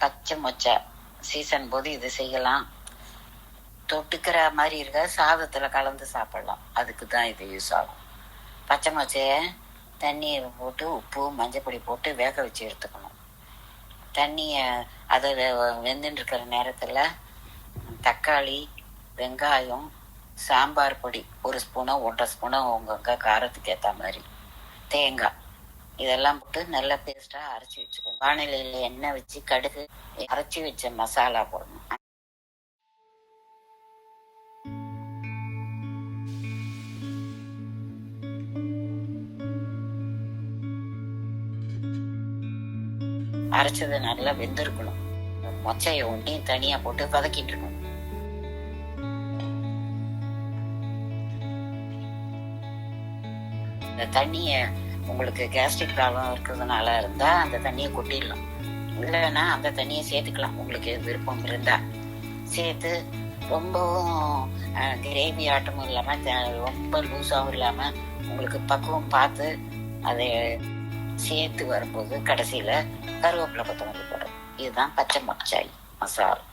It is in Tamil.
பச்சை மொச்சை சீசன் போது இது செய்யலாம். தொட்டுக்கிற மாதிரி இருக்க சாதத்தில் கலந்து சாப்பிடலாம். அதுக்கு தான் இது யூஸ் ஆகும். பச்சை மொச்சையை தண்ணியை போட்டு உப்பு மஞ்சப்பொடி போட்டு வேக வச்சு எடுத்துக்கணும். தண்ணியை அதில் வெந்துட்டு இருக்கிற நேரத்தில் தக்காளி, வெங்காயம், சாம்பார் பொடி 1 ஸ்பூனோ 1.5 ஸ்பூனோ உங்க காரத்துக்கு ஏற்ற மாதிரி, தேங்காய் இதெல்லாம் போட்டு நல்லா பேஸ்ட்டாக அரைச்சி வச்சுக்கணும். வானிலையில் எண்ணெய் வச்சு கடுகு அரைச்சி வச்ச மசாலா போடணும். அரைச்சது நல்லா வெந்திருக்கணும். மொச்சையை ஒன்றையும் தனியாக போட்டு வதக்கிட்டு இருக்கணும். இந்த தண்ணியை உங்களுக்கு கேஸ்ட்ரிக் ப்ராப்ளம் இருக்கிறதுனால இருந்தால் அந்த தண்ணியை கொட்டிடலாம். இல்லைன்னா அந்த தண்ணியை சேர்த்துக்கலாம். உங்களுக்கு விருப்பம் இருந்தால் சேர்த்து ரொம்பவும் கிரேவி ஆட்டமும் இல்லாமல் ரொம்ப லூஸாகவும் இல்லாமல் உங்களுக்கு பக்குவம் பார்த்து அதை சேர்த்து வரும்போது கடைசியில் கருவேப்பிலை கொத்தமல்லி போடும். இதுதான் பச்சை மொச்சாய் மசாலா.